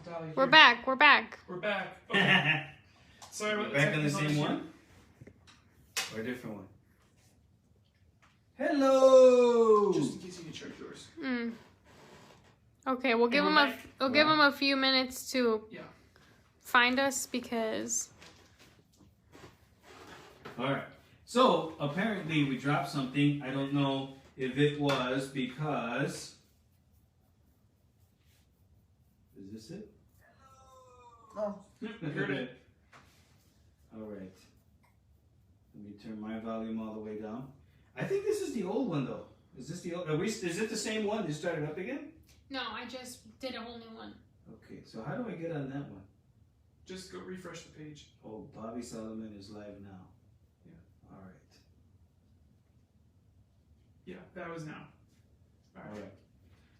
Dolly, We're back. We're back. We're back. Okay. Sorry about Back on the same one? Or a different one? Hello! Just in case you need to check yours. Okay, we'll give him give him a few minutes to find us because. All right. So apparently we dropped something. I don't know if it was because. Is this it? Oh, heard it. All right. Let me turn my volume all the way down. I think this is the old one though. Is this the old? Is it the same one? You started up again? No, I just did a whole new one. Okay. So how do I get on that one? Just go refresh the page. Oh, Bobby Solomon is live now. Yeah. All right. Yeah, that was now. All right.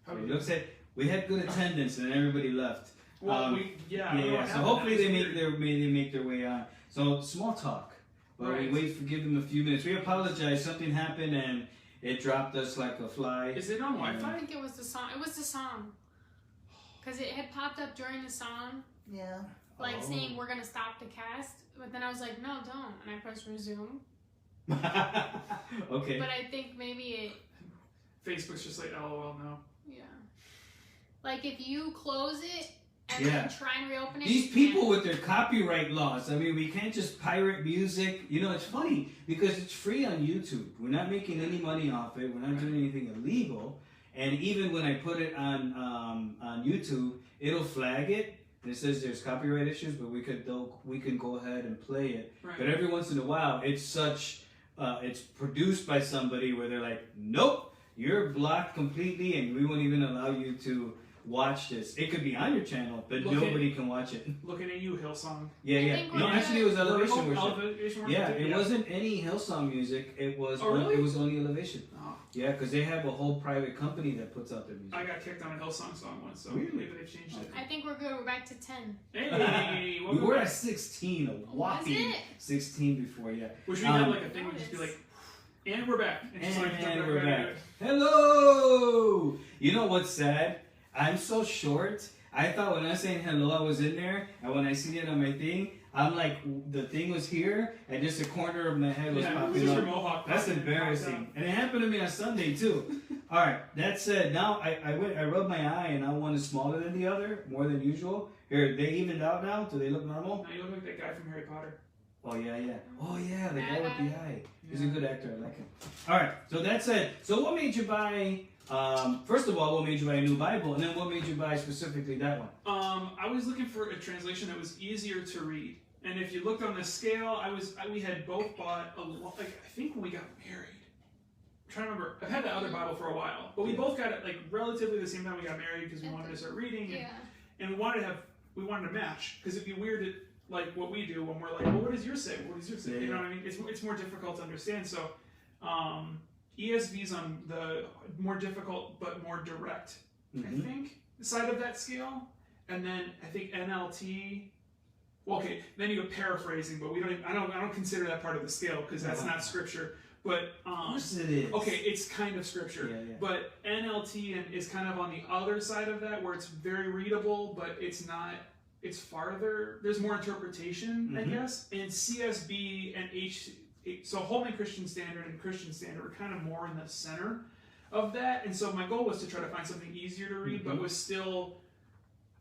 So it looks like we had good attendance and everybody left. Well, So hopefully they make their way on. So small talk, but we wait for give them a few minutes. We apologize. Something happened and it dropped us like a fly. Is it on Wi-Fi? I think it was the song. It was the song, because it had popped up during the song. Yeah. Like saying we're gonna stop the cast, but then I was like, no, don't, and I pressed resume. Okay. But I think maybe it. Facebook's just like, LOL, no. Yeah. Like if you close it and then try and reopen it. These people with their copyright laws. I mean, we can't just pirate music. You know, it's funny because it's free on YouTube. We're not making any money off it. We're not doing anything illegal. And even when I put it on YouTube, it'll flag it. And it says there's copyright issues, but we can go ahead and play it. Right. But every once in a while, it's it's produced by somebody where they're like, nope, you're blocked completely, and we won't even allow you to watch this. It could be on your channel, but nobody can watch it. Looking at you, Hillsong. Yeah. No, actually, it was Elevation Worship. Elevation Worship. Yeah, it wasn't any Hillsong music. It was. Really? It was only Elevation. Oh. Yeah, because they have a whole private company that puts out their music. I got kicked on a Hillsong song once, so Really? maybe they've changed it. I think we're good. We're back to 10. Hey, we were at 16, a whopping 16 before, yeah. Which we had like a thing, we'd just be like, and we're back. And we're back. Hello! You know what's sad? I'm so short. I thought when I was saying hello, I was in there, and when I see it on my thing, I'm like, the thing was here, and just a corner of my head was popping up. That's embarrassing. And it happened to me on Sunday, too. All right, that said, now I rubbed my eye, and now one is smaller than the other, more than usual. Here, they evened out now? Do they look normal? Now you look like that guy from Harry Potter. Oh, yeah. Oh, yeah, the guy with the eye. He's a good actor. I like him. All right, so that said, so what made you buy... first of all, what made you buy a new Bible, and then what made you buy specifically that one? I was looking for a translation that was easier to read, and if you looked on the scale, we had both bought a lot. Like I think when we got married, I'm trying to remember. I've had the other Bible for a while, but we both got it like relatively the same time we got married because we wanted to start reading, and we wanted to match because it'd be weird to like what we do when we're like, well, what does yours say? What does yours say? You know what I mean? It's more difficult to understand. So. ESV's on the more difficult but more direct, I think, side of that scale, and then I think NLT. Well, okay, then you have paraphrasing, but we don't. I don't consider that part of the scale because that's not scripture. But of course it is. Okay, it's kind of scripture. Yeah. But NLT is kind of on the other side of that, where it's very readable, but it's not. It's farther. There's more interpretation, I guess. And CSB and So Holman Christian Standard and Christian Standard were kind of more in the center of that, and so my goal was to try to find something easier to read, but was still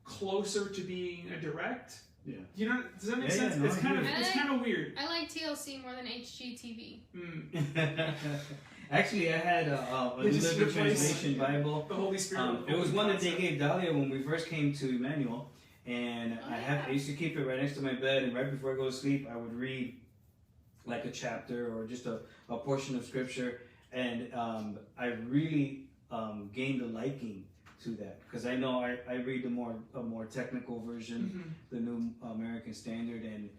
closer to being a direct. Yeah. You know, does that make sense? No, it's kind of weird. I like TLC more than HGTV. Actually, I had a New Living Translation Bible. The Holy Spirit. It was one that they gave Dahlia when we first came to Emmanuel, and I used to keep it right next to my bed, and right before I go to sleep, I would read like a chapter or just a portion of scripture, and I really gained a liking to that because I know I read a more technical version, the New American Standard, and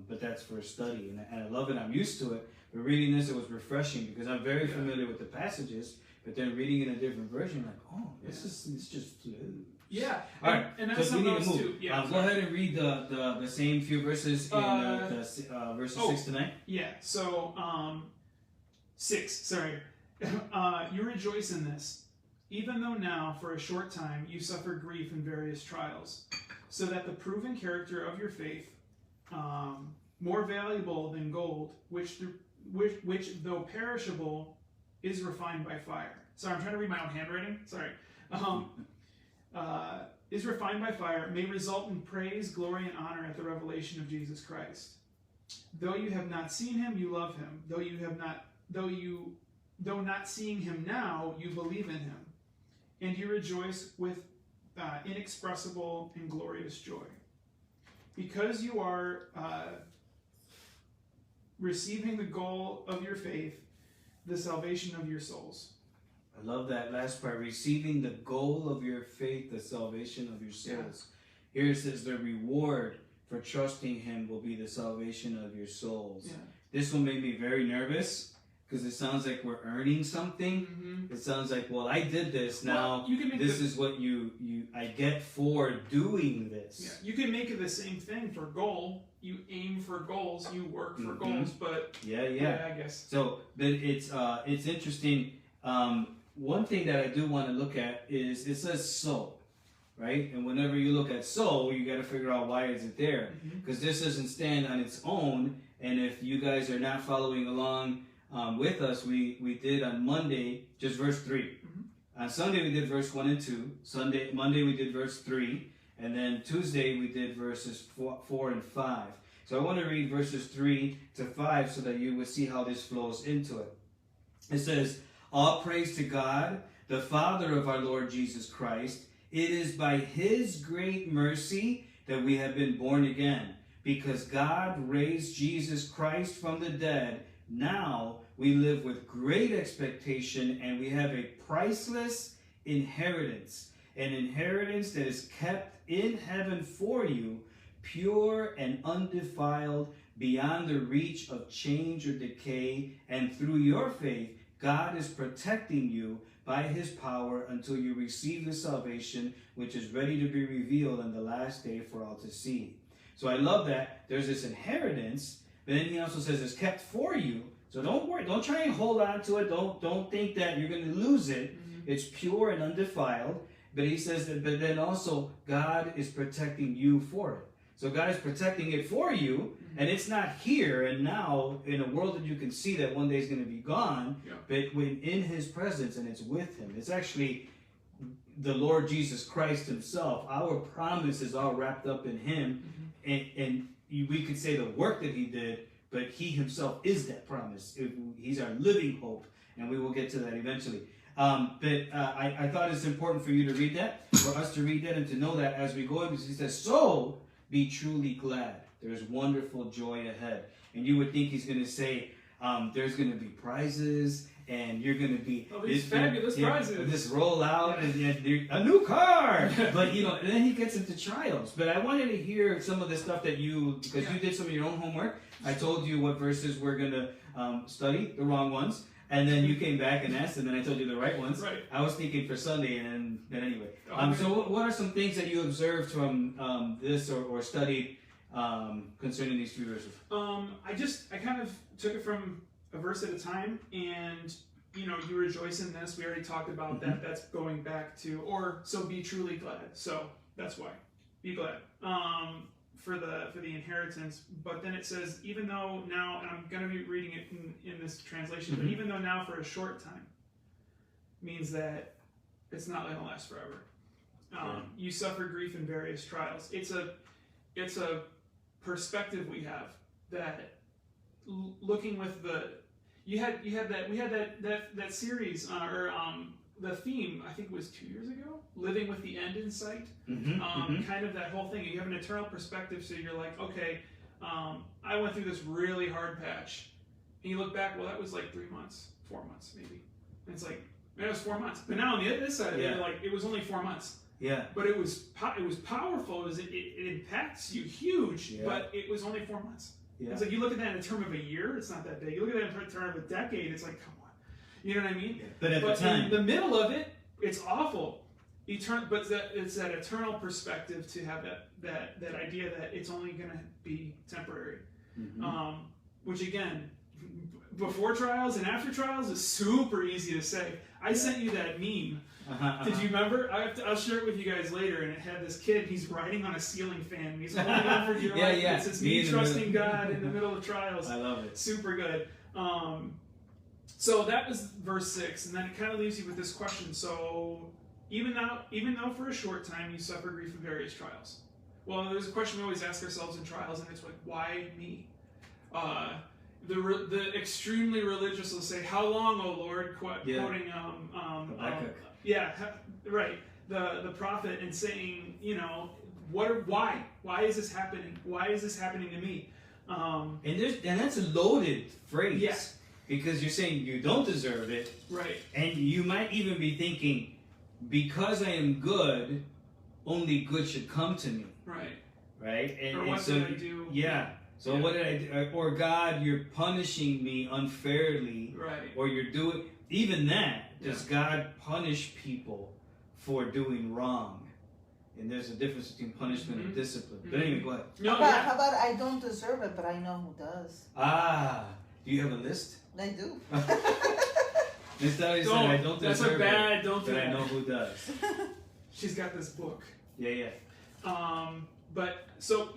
but that's for study, and I love it. I'm used to it, but reading this, it was refreshing because I'm very familiar with the passages, but then reading in a different version, like, oh, it's just fluid. Yeah. All right. And that's we need to move. too. Yeah. Go ahead and read the same few verses in verses 6 to 9. Yeah. So 6. Sorry. You rejoice in this, even though now for a short time you suffer grief in various trials. so that the proven character of your faith, more valuable than gold, which though perishable, is refined by fire. Sorry, I'm trying to read my own handwriting. Sorry. Is refined by fire, may result in praise, glory, and honor at the revelation of Jesus Christ. Though you have not seen him, you love him. Though not seeing him now, you believe in him, and you rejoice with inexpressible and glorious joy, because you are receiving the goal of your faith, the salvation of your souls. I love that last part. Receiving the goal of your faith, the salvation of your souls. Yeah. Here it says the reward for trusting him will be the salvation of your souls. Yeah. This one made me very nervous because it sounds like we're earning something. Mm-hmm. It sounds like, well, I did this. Now this is what I get for doing this. Yeah. You can make it the same thing for goal. You aim for goals. You work for goals. But yeah, I guess so. But it's interesting. One thing that I do want to look at is it says so, right? And whenever you look at so, you got to figure out why is it there, because this doesn't stand on its own. And if you guys are not following along with us, we did on Monday just verse 3. On Sunday we did verse 1 and 2. Monday we did verse 3, and then Tuesday we did verses 4 and 5. So I want to read verses 3 to 5 so that you will see how this flows into it. It says, all praise to God, the Father of our Lord Jesus Christ. It is by his great mercy that we have been born again, because God raised Jesus Christ from the dead. Now we live with great expectation, and we have a priceless inheritance, an inheritance that is kept in heaven for you, pure and undefiled, beyond the reach of change or decay, and through your faith, God is protecting you by his power until you receive the salvation which is ready to be revealed in the last day for all to see. So I love that there's this inheritance, but then he also says it's kept for you. So don't worry, don't try and hold on to it. Don't think that you're going to lose it. It's pure and undefiled. But he says that, but then also God is protecting you for it. So God is protecting it for you, and it's not here and now in a world that you can see that one day is going to be gone, but when in his presence and it's with him. It's actually the Lord Jesus Christ himself. Our promise is all wrapped up in him, and we could say the work that he did, but he himself is that promise. He's our living hope, and we will get to that eventually. But I thought it's important for you to read that, for us to read that and to know that as we go in, because he says, so be truly glad. There's wonderful joy ahead. And you would think he's going to say, there's going to be prizes, and you're going to be these fabulous prizes. This roll out and a new car. But and then he gets into trials. But I wanted to hear some of the stuff that you did some of your own homework. I told you what verses we're going to study, the wrong ones. And then you came back and asked, and then I told you the right ones. Right. I was thinking for Sunday, and then anyway. So what are some things that you observed from this or studied concerning these 3 verses? I kind of took it from a verse at a time, and you rejoice in this. We already talked about that. That's going back to, so be truly glad. So that's why. Be glad. For the inheritance, but then it says, even though now, and I'm going to be reading it in this translation, but even though now for a short time, means that it's not going to last forever. You suffer grief in various trials. It's a perspective we have that looking with we had that series the theme, I think it was 2 years ago, living with the end in sight. Kind of that whole thing. You have an eternal perspective, so you're like, okay, I went through this really hard patch. And you look back, well, that was like 3 months, 4 months maybe. And it's like, man, it was 4 months. But now on the other side of it, you're like, it was only 4 months. Yeah. But it was powerful. It impacts you huge, but it was only 4 months. Yeah. It's like you look at that in a term of a year, it's not that big. You look at that in a term of a decade, it's like, come on. You know what I mean? Yeah. But at the time, in the middle of it, it's awful. But it's that eternal perspective to have that idea that it's only going to be temporary. Which again, before trials and after trials is super easy to say. I sent you that meme Did you remember? I'll share it with you guys later. And it had this kid. He's riding on a ceiling fan. And he's holding on for dear life. It says, "Me trusting God in the middle of trials." I love it. Super good. So that was verse 6, and then it kind of leaves you with this question. So even though for a short time you suffer grief of various trials. Well, there's a question we always ask ourselves in trials, and it's like, why me? The extremely religious will say, "How long, O Lord?" Quoting right, the prophet, and saying, why is this happening? Why is this happening to me? And that's a loaded phrase. Yeah. Because you're saying you don't deserve it. Right. And you might even be thinking, because I am good, only good should come to me. Right. Right? Or what did I do? Yeah. So what did I do? Or God, you're punishing me unfairly. Right. Or you're doing, even that, does God punish people for doing wrong? And there's a difference between punishment and discipline. But anyway, go ahead. How about I don't deserve it, but I know who does? Do you have a list? I do. Miss Dolly said, "I don't deserve it, but I know who does." She's got this book. Yeah. But so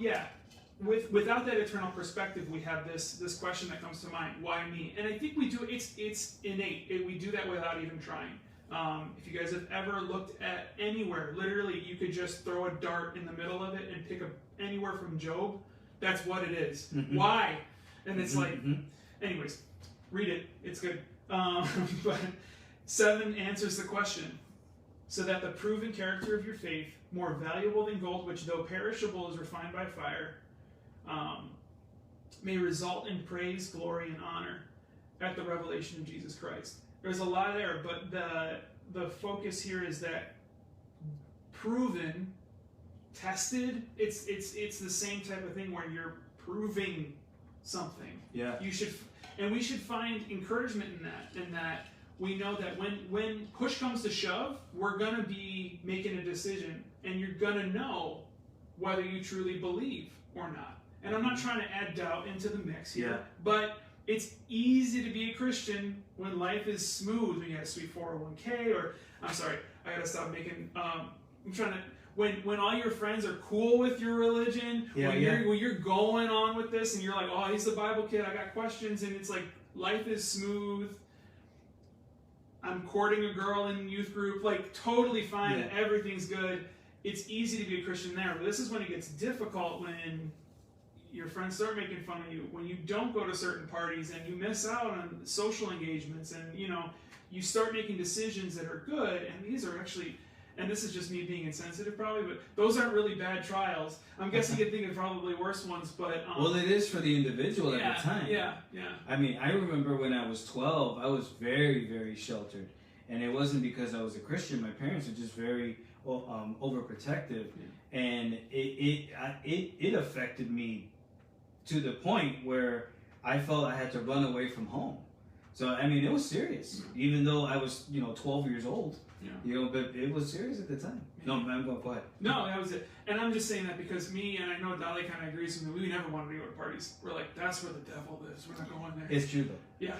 without that eternal perspective, we have this question that comes to mind: why me? And I think we do. It's innate. We do that without even trying. If you guys have ever looked at anywhere, literally, you could just throw a dart in the middle of it and pick up anywhere from Job. That's what it is. Mm-hmm. Why? And it's anyways, read it. It's good. But 7 answers the question. So that the proven character of your faith, more valuable than gold, which though perishable is refined by fire, may result in praise, glory, and honor at the revelation of Jesus Christ. There's a lot there, but the focus here is that proven, tested. It's the same type of thing where you're proving something. Yeah. We should find encouragement in that. We know that when push comes to shove, we're gonna be making a decision, and you're gonna know whether you truly believe or not. And I'm not trying to add doubt into the mix here, but it's easy to be a Christian when life is smooth, when you have a sweet 401k, or I'm sorry, I gotta stop making. I'm trying to. When all your friends are cool with your religion, when you're going on with this, and you're like, "Oh, he's the Bible kid. I got questions," and it's like life is smooth. I'm courting a girl in youth group, like totally fine. Everything's good. It's easy to be a Christian there, but this is when it gets difficult, when your friends start making fun of you, when you don't go to certain parties and you miss out on social engagements, and you start making decisions that are good, and these are actually, and this is just me being insensitive probably, but those aren't really bad trials. I'm guessing you think of probably worse ones, but well, it is for the individual at the time. Yeah. I mean, I remember when I was 12, I was very, very sheltered, and it wasn't because I was a Christian. My parents were just very overprotective, and it affected me to the point where I felt I had to run away from home. So I mean, it was serious, even though I was 12 years old. But it was serious at the time. No, I'm going. Go ahead. No, that was it. And I'm just saying that because me, and I know Dolly kind of agrees with me, we never wanted to go to parties. We're like, that's where the devil lives. We're not going there. It's true though. Yeah.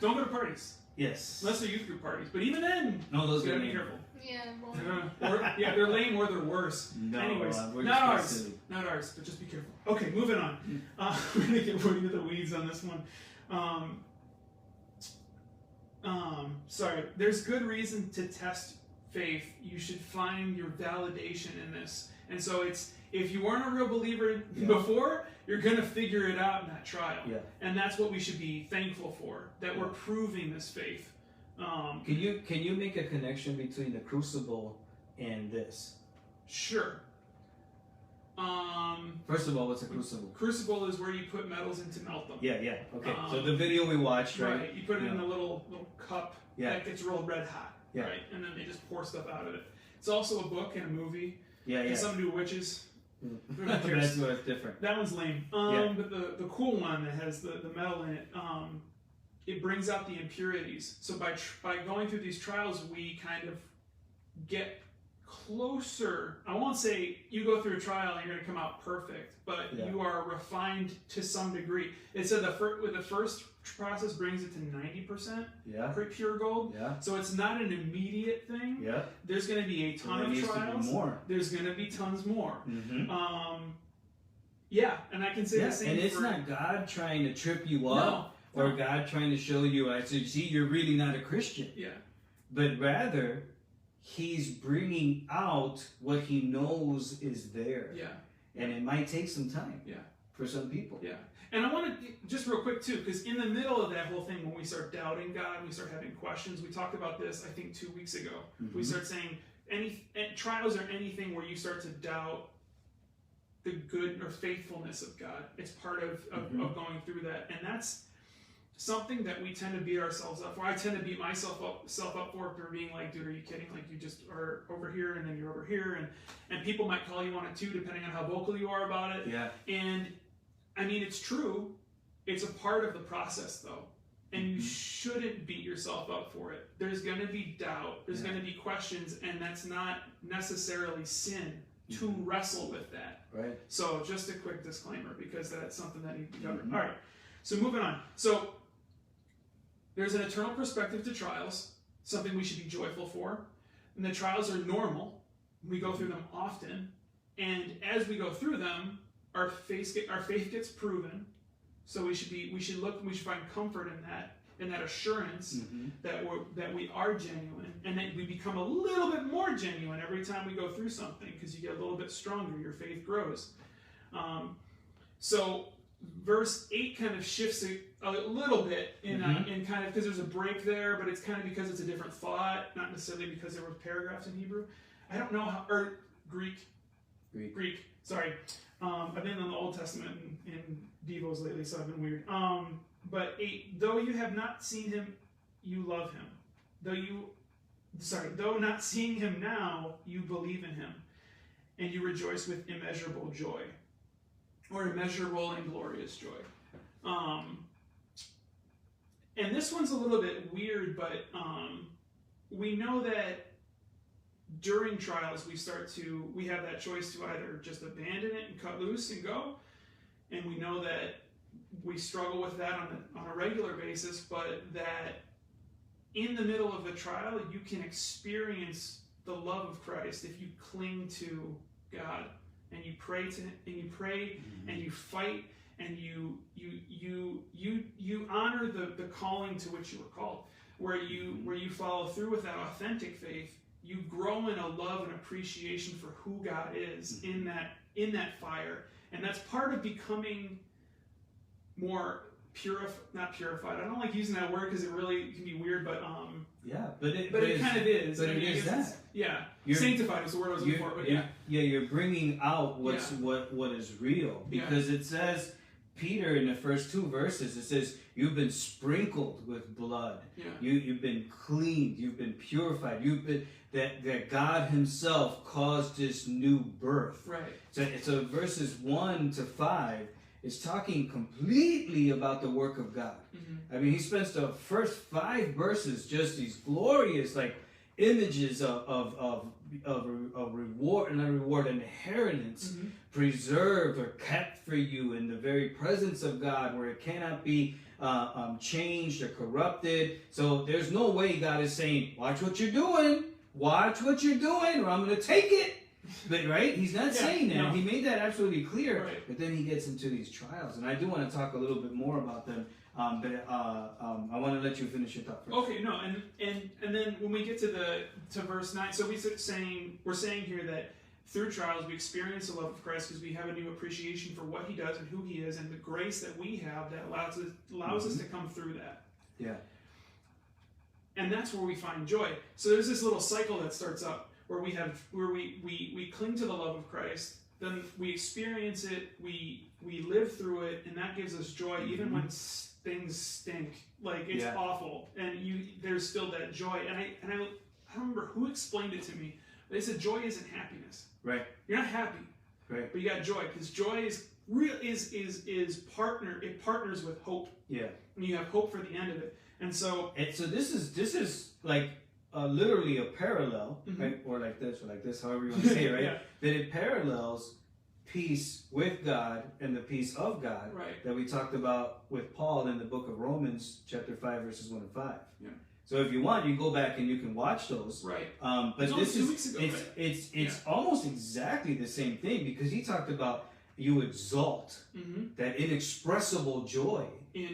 Don't go to parties. Yes. Unless they're youth group parties. But even then, those you are gotta be careful. Yeah. They're lame or they're worse. No, anyways, we're not ours. silly. Not ours, but just be careful. Okay, moving on. We're going to get into the weeds on this one. Sorry. There's good reason to test faith. You should find your validation in this. And so if you weren't a real believer before, you're going to figure it out in that trial. Yeah. And that's what we should be thankful for, that we're proving this faith. Can you make a connection between the crucible and this? Sure. First of all, what's a crucible? Crucible is where you put metals in to melt them. Yeah. Okay. So the video we watched, right? You put it in a little cup that gets real red hot. Yeah. Right. And then they just pour stuff out of it. It's also a book and a movie. Yeah. And something to do with witches. That's what's different. That one's lame. But the cool one that has the metal in it, it brings out the impurities. So by going through these trials, we kind of get closer. I won't say you go through a trial and you're going to come out perfect, but you are refined to some degree. It said the first process brings it to 90% pure gold. Yeah. So it's not an immediate thing. Yeah. There's going to be a ton of trials. There's going to be tons more. Mm-hmm. Yeah, and I can say the same. And it's not God trying to trip you up or God trying to show you, I said, see, you're really not a Christian. Yeah. But rather, He's bringing out what He knows is there. Yeah. And it might take some time. Yeah. For some people. Yeah. And I want to, just real quick too, because in the middle of that whole thing, when we start doubting God, we start having questions, we talked about this, I think 2 weeks ago. Mm-hmm. We start saying, trials are anything where you start to doubt the good or faithfulness of God. It's part of going through that. And that's something that we tend to beat ourselves up for. I tend to beat myself up for being like, dude, are you kidding? Like, you just are over here and then you're over here. And people might call you on it too, depending on how vocal you are about it. Yeah. And I mean, it's true. It's a part of the process though. And you shouldn't beat yourself up for it. There's going to be doubt. There's going to be questions. And that's not necessarily sin to wrestle with that. Right. So just a quick disclaimer, because that's something that needs to be covered. All right. So moving on. So there's an eternal perspective to trials, something we should be joyful for. And the trials are normal. We go through them often. And as we go through them, our faith gets proven. So we should find comfort in that assurance that we are genuine, and that we become a little bit more genuine every time we go through something, because you get a little bit stronger, your faith grows. So verse 8 kind of shifts a little bit in kind of, because there's a break there, but it's kind of because it's a different thought, not necessarily because there were paragraphs in Hebrew. I don't know how, or Greek. Sorry. I've been in the Old Testament in Devos lately, so I've been weird. But 8, though you have not seen him, you love him. Though not seeing him now, you believe in him, and you rejoice with immeasurable joy, or immeasurable and glorious joy. And this one's a little bit weird, but we know that during trials we have that choice to either just abandon it and cut loose and go, and we know that we struggle with that on a regular basis, but that in the middle of the trial, you can experience the love of Christ if you cling to God and you pray and you fight and you honor the calling to which you were called, where you follow through with that authentic faith. You grow in a love and appreciation for who God is in that fire, and that's part of becoming more not purified. I don't like using that word because it really can be weird, but it kind of is. But it is that. Yeah, sanctified is the word I was looking for. But you're bringing out what is real, because it says, Peter in the first 2 verses, it says you've been sprinkled with blood. Yeah. You've been cleaned. You've been purified. You've been that God Himself caused this new birth. Right. So verses 1 to 5 is talking completely about the work of God. Mm-hmm. I mean, he spends the first 5 verses just these glorious images of reward, not reward, an inheritance preserved or kept for you in the very presence of God, where it cannot be changed or corrupted. So there's no way God is saying, watch what you're doing, or I'm going to take it. But right, he's not saying that. No. He made that absolutely clear. Right. But then he gets into these trials, and I do want to talk a little bit more about them. But I want to let you finish your thought first. Okay, no, and then when we get to verse 9, so we're saying here that through trials we experience the love of Christ because we have a new appreciation for what He does and who He is, and the grace that we have that allows us to come through that. Yeah. And that's where we find joy. So there's this little cycle that starts up where we cling to the love of Christ, then we experience it, we live through it, and that gives us joy even when things stink, like it's awful, and there's still that joy. And I don't remember who explained it to me. They said joy isn't happiness. Right. You're not happy. Right. But you got joy, because joy it partners with hope. Yeah. And you have hope for the end of it. And so this is like literally a parallel, right? Or like this, however you want to say it, right? Yeah. That it parallels peace with God and the peace of God that we talked about with Paul in the book of Romans, chapter 5, verses 1 and 5. Yeah. So if you want, you go back and you can watch those. Right. But this is 2 weeks ago, it's almost exactly the same thing, because he talked about you exalt that inexpressible joy.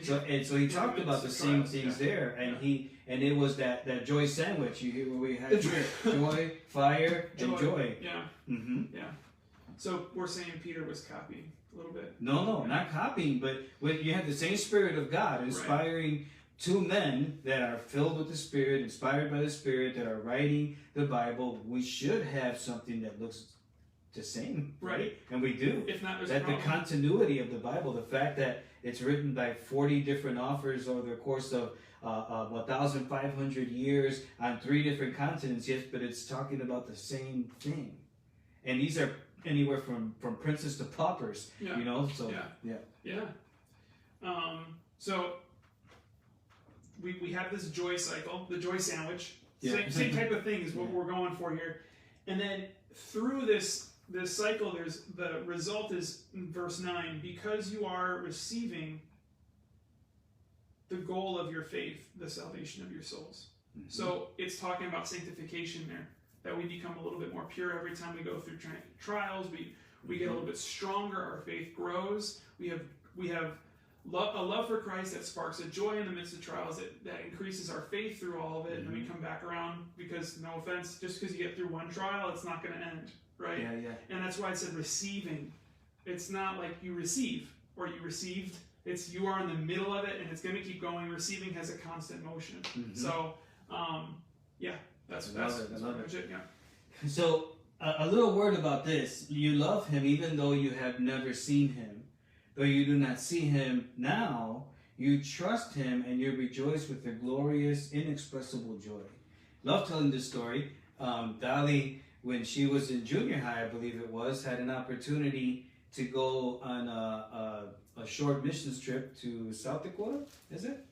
So he talked about the same things there, and it was that joy sandwich. You hear where we had joy, fire, and joy. Yeah. Yeah. So we're saying Peter was copying a little bit. No, not copying, but when you have the same Spirit of God inspiring two men that are filled with the Spirit, inspired by the Spirit, that are writing the Bible, we should have something that looks the same, right? And we do. If not, there's that a problem. The continuity of the Bible, the fact that it's written by 40 different authors over the course of 1,500 years on 3 different continents, yes, but it's talking about the same thing. And these are anywhere from princes to paupers, you know. So so we have this joy cycle, the joy sandwich. Same type of thing is what we're going for here. And then through this cycle, there's the result is in verse 9, because you are receiving the goal of your faith, the salvation of your souls. So it's talking about sanctification there, that we become a little bit more pure every time we go through trials. We get a little bit stronger. Our faith grows. We have a love for Christ that sparks a joy in the midst of trials that increases our faith through all of it. And then we come back around, because, no offense, just because you get through one trial, it's not going to end, right? And that's why it said receiving. It's not like you receive or you received. It's you are in the middle of it, and it's going to keep going. Receiving has a constant motion. So, that's I love it. Yeah. So a little word about this. You love him even though you have never seen him. Though you do not see him now, you trust him and you rejoice with a glorious, inexpressible joy. Love telling this story. Dali, when she was in junior high, I believe it was, had an opportunity to go on a short missions trip to South Dakota, is it?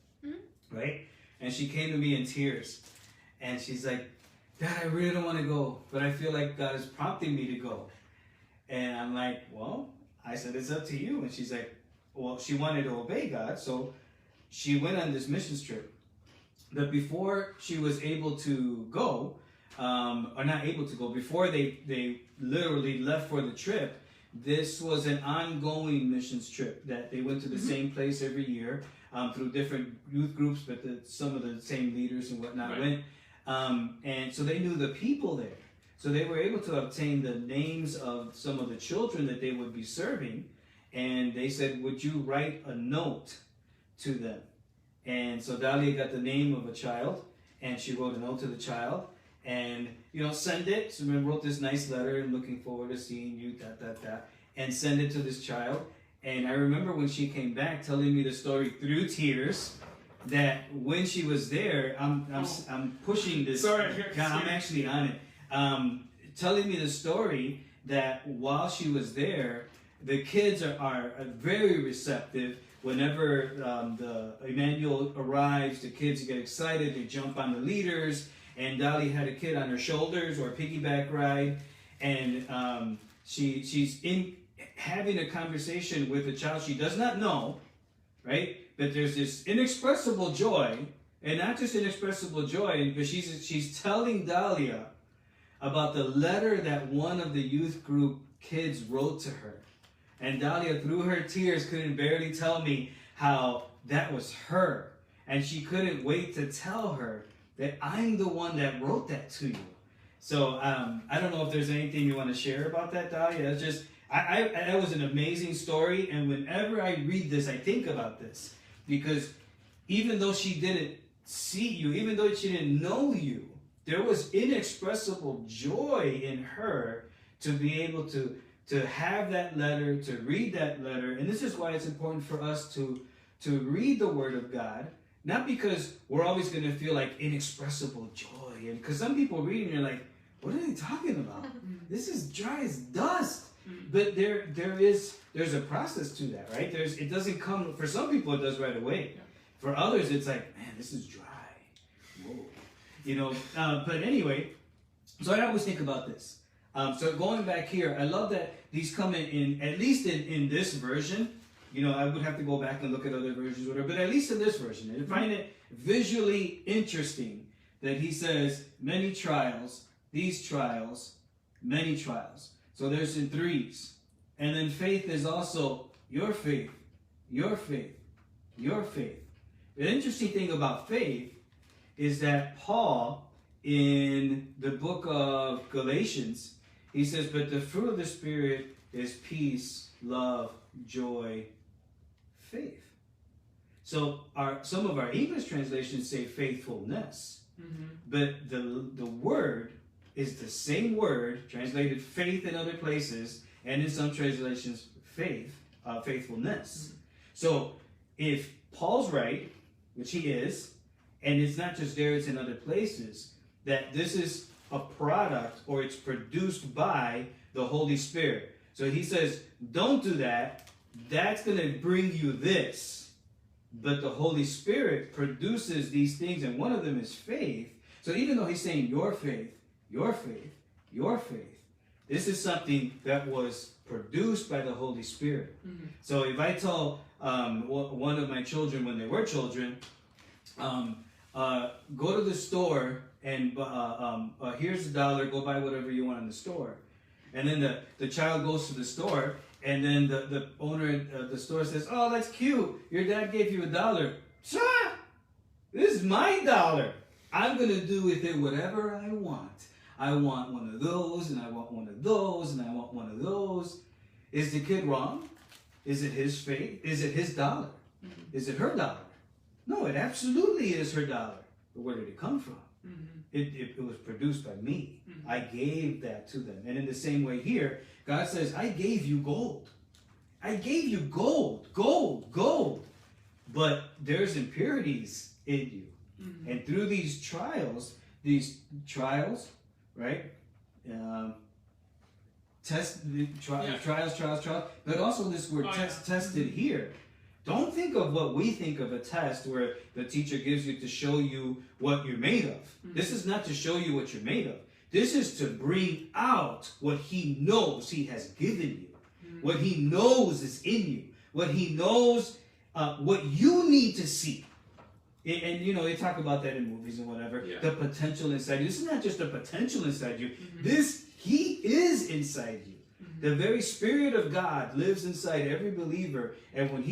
Right? And she came to me in tears. And she's like, Dad, I really don't want to go, but I feel like God is prompting me to go. And I'm like, well, I said, it's up to you. And she's like, well, she wanted to obey God, so she went on this missions trip. But before she was able to go, or not able to go, before they literally left for the trip, this was an ongoing missions trip that they went to the same place every year through different youth groups, but some of the same leaders and whatnot went. And so they knew the people there. So they were able to obtain the names of some of the children that they would be serving. And they said, would you write a note to them? And so Dahlia got the name of a child, and she wrote a note to the child. And, send it. So we wrote this nice letter, and looking forward to seeing you, and send it to this child. And I remember when she came back telling me the story through tears, that when she was there, I'm pushing this. Sorry, I'm actually on it. Telling me the story that while she was there, the kids are very receptive. Whenever the Emmanuel arrives, the kids get excited. They jump on the leaders. And Dolly had a kid on her shoulders, or a piggyback ride, and she's having a conversation with a child she does not know, right? But there's this inexpressible joy, and not just inexpressible joy, but she's telling Dahlia about the letter that one of the youth group kids wrote to her. And Dahlia, through her tears, couldn't barely tell me how that was her. And she couldn't wait to tell her that I'm the one that wrote that to you. So I don't know if there's anything you want to share about that, Dahlia. It's just, that was an amazing story. And whenever I read this, I think about this. Because even though she didn't see you, even though she didn't know you, there was inexpressible joy in her to be able to have that letter, to read that letter. And this is why it's important for us to read the Word of God, not because we're always going to feel like inexpressible joy. And because some people read and you're like, what are they talking about? This is dry as dust. But there's a process to that, right? It doesn't come, for some people it does right away. For others it's like, man, this is dry. Whoa. But anyway, so I always think about this. So going back here, I love that these come in at least in this version. I would have to go back and look at other versions, whatever, but at least in this version, I find it visually interesting that he says many trials, these trials, many trials. So there's in threes. And then faith is also your faith, your faith, your faith. The interesting thing about faith is that Paul, in the book of Galatians, he says, but the fruit of the Spirit is peace, love, joy, faith. So some of our English translations say faithfulness, but the word is the same word, translated faith in other places, and in some translations, faithfulness. So if Paul's right, which he is, and it's not just there, it's in other places, that this is a product or it's produced by the Holy Spirit. So he says, don't do that. That's going to bring you this. But the Holy Spirit produces these things, and one of them is faith. So even though he's saying your faith, your faith, your faith, this is something that was produced by the Holy Spirit. So if I tell one of my children when they were children, go to the store and here's $1, go buy whatever you want in the store. And then the child goes to the store, and then the owner of the store says, oh, that's cute. Your dad gave you $1. Cha! This is my $1. I'm going to do with it whatever I want. I want one of those, and I want one of those, and I want one of those. Is the kid wrong? Is it his faith? Is it his $1? Is it her $1? No, it absolutely is her $1. But where did it come from? It was produced by me. I gave that to them. And in the same way here, God says, I gave you gold. I gave you gold, gold, gold. But there's impurities in you. And through these trials, right? Trials, but also this word tested here. Don't think of what we think of a test where the teacher gives you to show you what you're made of. This is not to show you what you're made of. This is to bring out what he knows he has given you. What he knows is in you. What he knows, what you need to see. And they talk about that in movies and whatever. Yeah. The potential inside you. This is not just the potential inside you. He is inside you. The very Spirit of God lives inside every believer. And when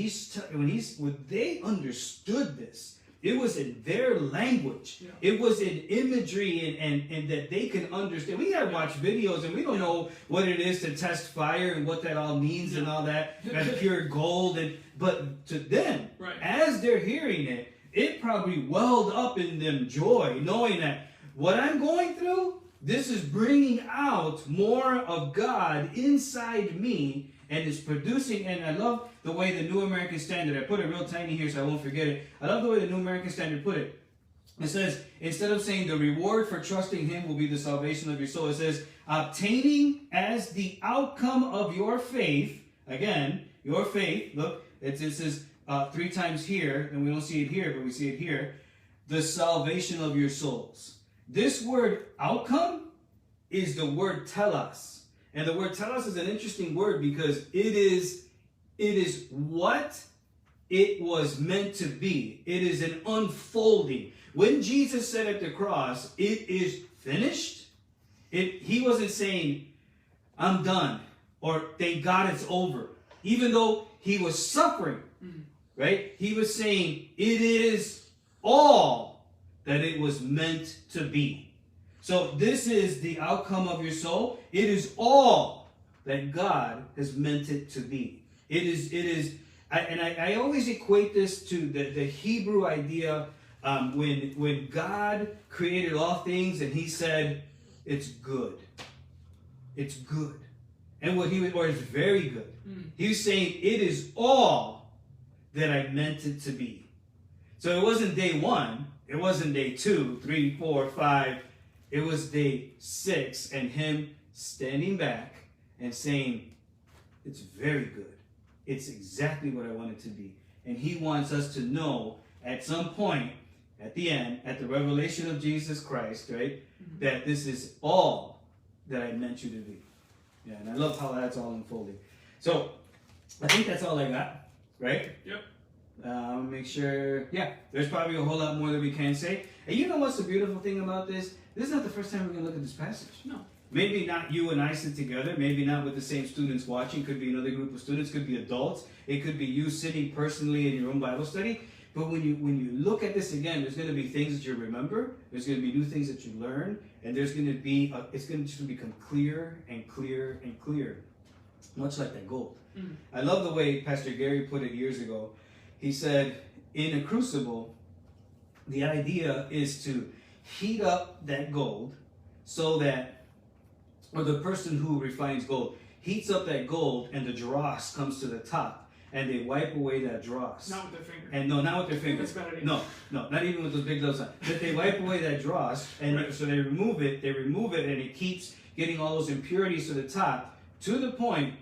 they understood this, it was in their language. Yeah. It was in imagery and that they can understand. We gotta watch videos and we don't know what it is to test fire and what that all means and all that. And pure gold. But to them, as they're hearing it, it probably welled up in them joy, knowing that what I'm going through, this is bringing out more of God inside me and is producing. And I love the way the New American Standard, I put it real tiny here so I won't forget it. I love the way the New American Standard put it. It says, instead of saying the reward for trusting him will be the salvation of your soul, it says, obtaining as the outcome of your faith, again, your faith, look, it says 3 times here, and we don't see it here, but we see it here, the salvation of your souls. This word outcome is the word telos. And the word telos is an interesting word because it is what it was meant to be. It is an unfolding. When Jesus said at the cross, it is finished, he wasn't saying, I'm done, or thank God it's over. Even though he was suffering, right? He was saying, it is all that it was meant to be. So this is the outcome of your soul. It is all that God has meant it to be. It is, I always equate this to the Hebrew idea when God created all things and he said, it's good. It's good. And or it's very good. He's saying, it is all that I meant it to be. So it wasn't day 1. It wasn't day 2, 3, 4, 5. It was day 6 and him standing back and saying, it's very good. It's exactly what I want it to be. And he wants us to know at some point, at the end, at the revelation of Jesus Christ, right? That this is all that I meant you to be. Yeah, and I love how that's all unfolding. So, I think that's all I got, right? Yep. Make sure, there's probably a whole lot more that we can say. And you know what's the beautiful thing about this? This is not the first time we're going to look at this passage. No. Maybe not you and I sit together, maybe not with the same students watching, could be another group of students, could be adults, it could be you sitting personally in your own Bible study. But when you look at this again, there's going to be things that you remember, there's going to be new things that you learn, and there's going to be, it's going to just become clear and clear and clear, much like that gold. I love the way Pastor Gary put it years ago. He said, in a crucible, the idea is to heat up that gold so that, or the person who refines gold heats up that gold and the dross comes to the top and they wipe away that dross. Not with their finger. And no, not with their finger. That's a bad idea. No, not even with those big gloves on. But they wipe away that dross and so they remove it and it keeps getting all those impurities to the top to the point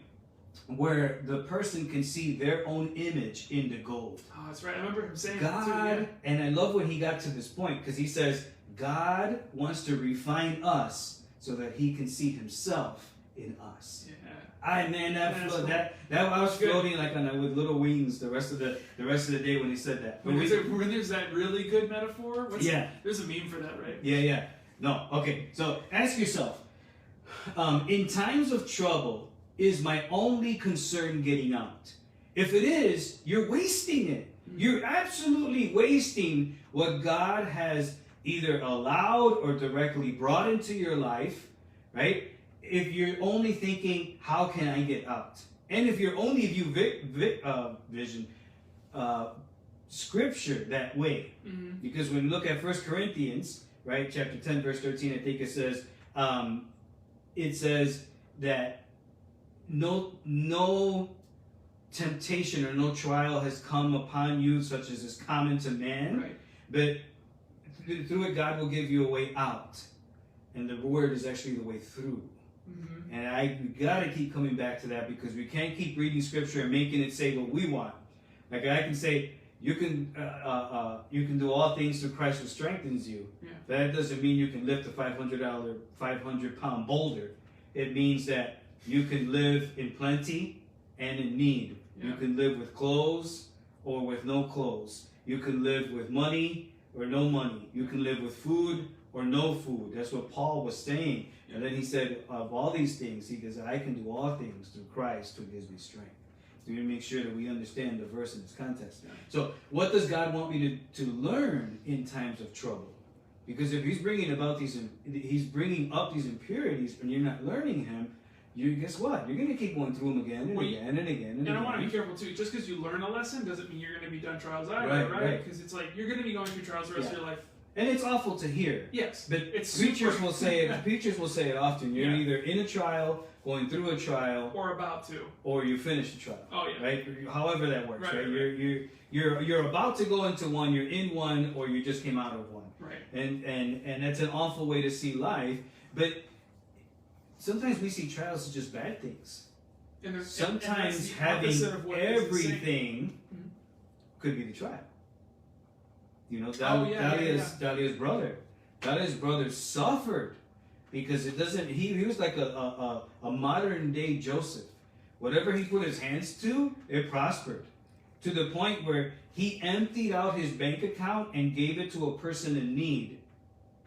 where the person can see their own image in the gold. Oh, that's right. I remember him saying God, that too. Yeah. and I love when he got to this point because he says, God wants to refine us so that he can see himself in us. Yeah. I was floating like with little wings the rest of the day when he said that. When there's that really good metaphor, there's a meme for that, right? Yeah. No, okay. So ask yourself, in times of trouble, is my only concern getting out? If it is, you're wasting it. You're absolutely wasting what God has either allowed or directly brought into your life, right? If you're only thinking, how can I get out? And if you're only vision scripture that way, because when you look at 1 Corinthians, right, chapter 10, verse 13, I think it says that no temptation or no trial has come upon you such as is common to man, right. But through it God will give you a way out. And the word is actually the way through. And we got to keep coming back to that because we can't keep reading scripture and making it say what we want. Like I can say, you can do all things through Christ who strengthens you. Yeah. That doesn't mean you can lift a 500-pound boulder. It means that you can live in plenty and in need. Yeah. You can live with clothes or with no clothes. You can live with money or no money. You can live with food or no food. That's what Paul was saying. Yeah. And then he said, of all these things, he goes, I can do all things through Christ who gives me strength. So we make sure that we understand the verse in its context. Yeah. So what does God want me to learn in times of trouble? Because if he's bringing up these impurities and you're not learning him, guess what? You're going to keep going through them again and again and again and again. And I want to be careful too. Just because you learn a lesson doesn't mean you're going to be done trials either, right? Because it's like you're going to be going through trials the rest of your life. And it's awful to hear. Yes, but preachers will say it. Preachers will say it often. You're either in a trial, going through a trial, or about to, or you finish the trial. Oh yeah, right. However that works, right? You're about to go into one. You're in one, or you just came out of one. Right. And that's an awful way to see life. But sometimes we see trials as just bad things. Sometimes having everything could be the trial. You know, Dahlia's brother suffered because it doesn't. He was like a modern day Joseph. Whatever he put his hands to, it prospered. To the point where he emptied out his bank account and gave it to a person in need,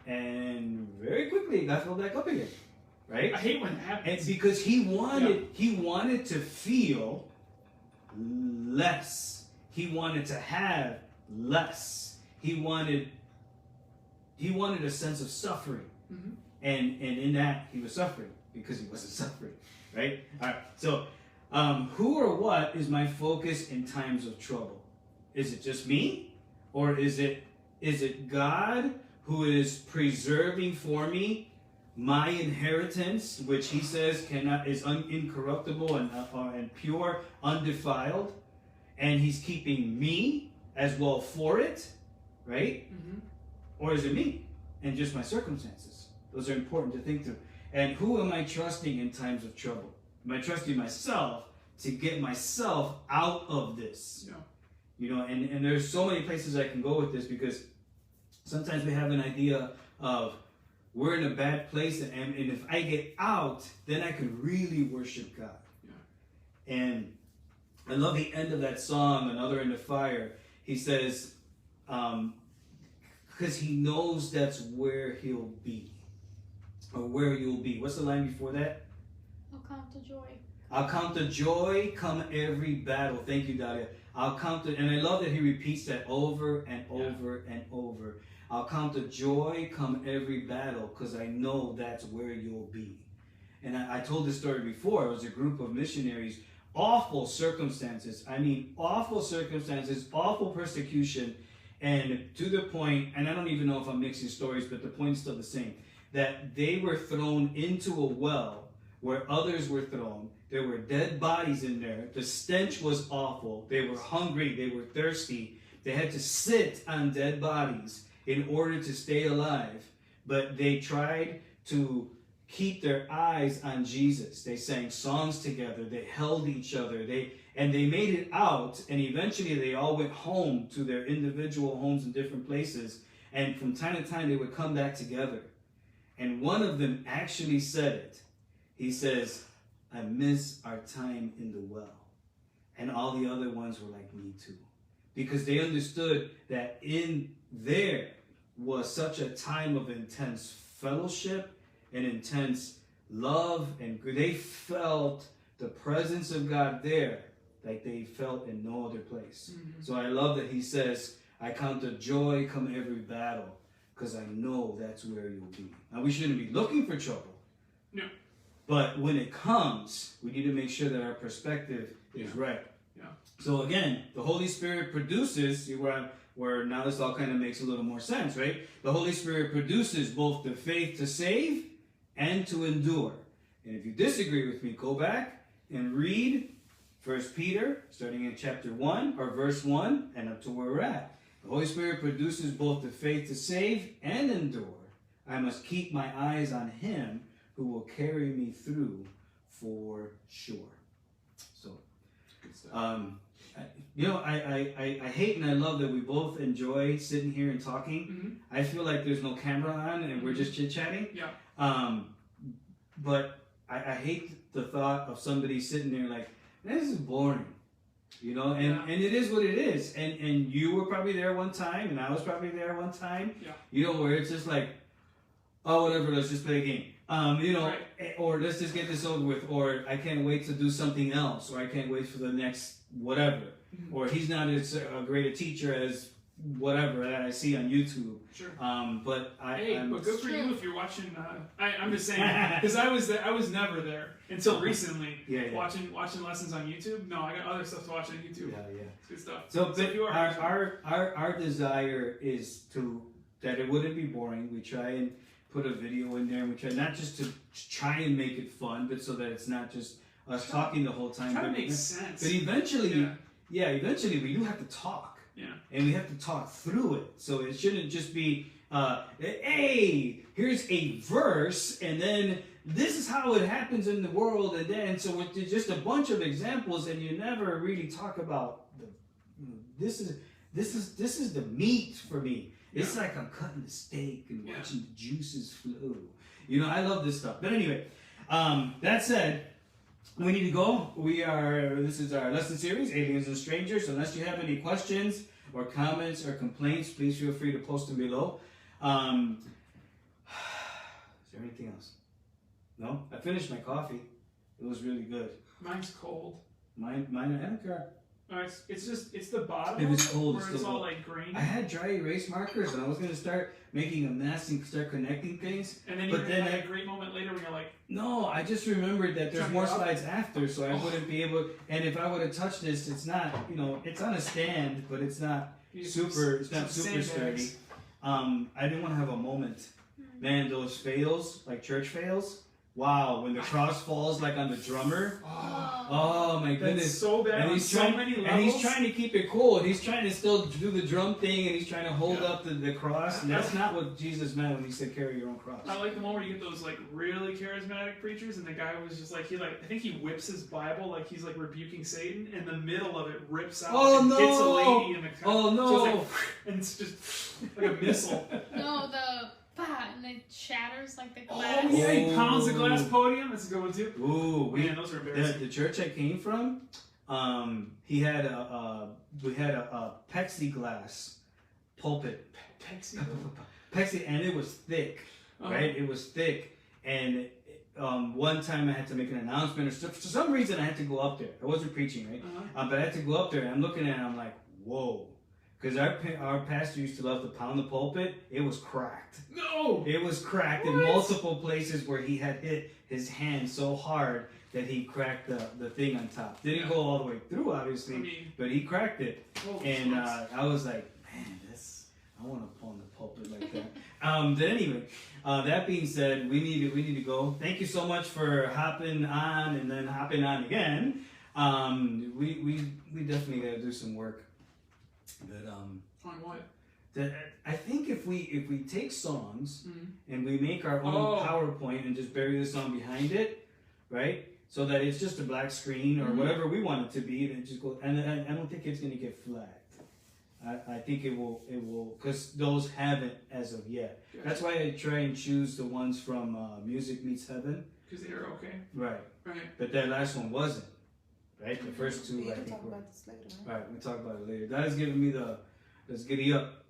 and very quickly it got filled back up again. Right? I hate when that happens. And because he wanted to feel less. He wanted to have less. He wanted a sense of suffering. And in that he was suffering because he wasn't suffering. Right? All right. So who or what is my focus in times of trouble? Is it just me? Or is it God who is preserving for me my inheritance, which he says is incorruptible and pure, undefiled, and he's keeping me as well for it, right? Or is it me and just my circumstances? Those are important to think through. And who am I trusting in times of trouble? Am I trusting myself to get myself out of this? Yeah. You know, and there's so many places I can go with this because Sometimes we have an idea of we're in a bad place, and if I get out, then I can really worship God. Yeah. And I love the end of that song, Another in the Fire. He says, because he knows that's where he'll be, or where you'll be. What's the line before that? I'll count the joy. I'll count the joy come every battle. Thank you, Dalia. I'll count the, and I love that he repeats that over and over and over. I'll count the joy come every battle because I know that's where you'll be. And I told this story before. It was a group of missionaries, awful circumstances. I mean, awful circumstances, awful persecution, and to the point, and I don't even know if I'm mixing stories, but the point is still the same, that they were thrown into a well where others were thrown. There were dead bodies in there. The stench was awful. They were hungry. They were thirsty. They had to sit on dead bodies in order to stay alive. But they tried to keep their eyes on Jesus. They sang songs together. They held each other. They made it out. And eventually they all went home to their individual homes in different places. And from time to time they would come back together. And one of them actually said it. He says, I miss our time in the well. And all the other ones were like, me too. Because they understood that in there was such a time of intense fellowship and intense love. And they felt the presence of God there like they felt in no other place. Mm-hmm. So I love that he says, I count the joy come every battle because I know that's where you'll be. Now we shouldn't be looking for trouble. No. But when it comes, we need to make sure that our perspective is right. Yeah. So again, the Holy Spirit produces, where now this all kind of makes a little more sense, right? The Holy Spirit produces both the faith to save and to endure. And if you disagree with me, go back and read 1 Peter, starting in chapter 1, or verse 1, and up to where we're at. The Holy Spirit produces both the faith to save and endure. I must keep my eyes on him who will carry me through for sure. So, good stuff. I hate and I love that we both enjoy sitting here and talking. Mm-hmm. I feel like there's no camera on and we're just chit-chatting. Yeah. But I hate the thought of somebody sitting there like, this is boring. And it is what it is. And you were probably there one time, and I was probably there one time. Yeah. Where it's just like, oh, whatever, let's just play a game. Right. Or let's just get this over with, or I can't wait to do something else, or I can't wait for the next whatever. Mm-hmm. Or he's not as great a teacher as whatever that I see on YouTube. Sure. But good for you if you're watching. I'm just saying because I was never there until recently. Yeah. Watching lessons on YouTube. No, I got other stuff to watch on YouTube. Yeah. It's good stuff. So our desire is that it wouldn't be boring. We try and put a video in there, and we try not just to try and make it fun, but so that it's not just us talking the whole time. Try to make sense. But eventually, eventually we do have to talk. Yeah. And we have to talk through it. So it shouldn't just be, hey, here's a verse, and then this is how it happens in the world, and then so it's just a bunch of examples, and you never really talk about this is the meat for me. It's like I'm cutting the steak and watching the juices flow. I love this stuff. But anyway, that said, we need to go. This is our lesson series, Aliens and Strangers. Unless you have any questions or comments or complaints, please feel free to post them below. Is there anything else? No? I finished my coffee. It was really good. Mine's cold. Mine, I don't care. It's the bottom. If it's cold, where it's all like green. I had dry erase markers, and I was going to start making a mess and start connecting things. And then had a great moment later when you're like, no, I just remembered that there's more slides after, so I wouldn't be able. And if I would have touched this, it's not, it's on a stand, but it's not super sturdy. I didn't want to have a moment. Man, those fails, like church fails, Wow, when the cross falls like on the drummer. Oh my goodness. That's so bad. And he's so many levels. And he's trying to keep it cool. He's trying to still do the drum thing, and he's trying to hold up the cross. And that's not what Jesus meant when he said carry your own cross. I like the one where you get those like really charismatic preachers, and the guy was just like I think he whips his Bible like he's like rebuking Satan, and the middle of it rips out and hits a lady in the car. Oh no! So it's like, and it's just like a missile. No, and it shatters like the glass. Oh yeah, he pounds the glass podium. That's a good one too. Ooh, man, those are embarrassing. The church I came from, we had a plexiglass pulpit. Plexi, and it was thick, right? It was thick, and one time I had to make an announcement, or for some reason I had to go up there. I wasn't preaching, right? But I had to go up there, and I'm looking at it, and I'm like, whoa. Because our pastor used to love to pound the pulpit. It was cracked. No! It was cracked in multiple places where he had hit his hand so hard that he cracked the thing on top. Didn't go all the way through, obviously, but he cracked it. And I was like, man, I want to pound the pulpit like that. But anyway, that being said, we need to go. Thank you so much for hopping on and then hopping on again. We definitely got to do some work. But on what? That I think if we take songs and we make our own PowerPoint and just bury the song behind it, right? So that it's just a black screen or whatever we want it to be, and it just goes. And I don't think it's gonna get flagged. I think it will because those haven't as of yet. Gotcha. That's why I try and choose the ones from Music Meets Heaven. Because they are okay. Right. Right. But that last one wasn't. Right, the first two. We I can think talk about this later, right? Right, we'll talk about it later. That is giving me let's giddy up.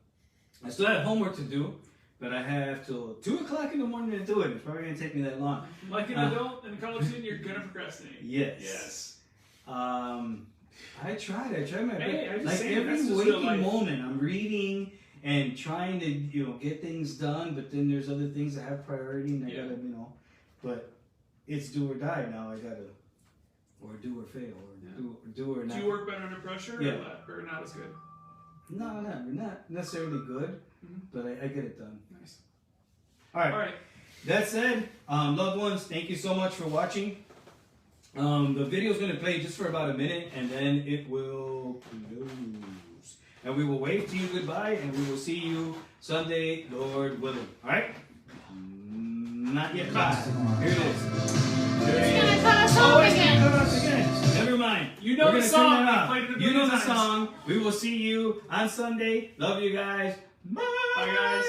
I still have homework to do, but I have till 2 o'clock in the morning to do it. It's probably gonna take me that long. Like an adult and a college student, you're gonna procrastinate. Yes. Yes. I tried my best. Like saying, every waking moment, I'm reading and trying to get things done, but then there's other things that have priority, and I gotta but it's do or die now. I gotta. Or do or fail, or do or not. Do you work better under pressure, or not as good? No, not necessarily good, but I get it done. Nice. All right. That said, loved ones, thank you so much for watching. The video is going to play just for about a minute, and then it will close. And we will wave to you goodbye, and we will see you Sunday, Lord willing. All right? Not yet. Bye. Here it is. It's gonna cut us off again. Never mind. You know the song. You know the song. We will see you on Sunday. Love you guys. Bye. Bye, guys.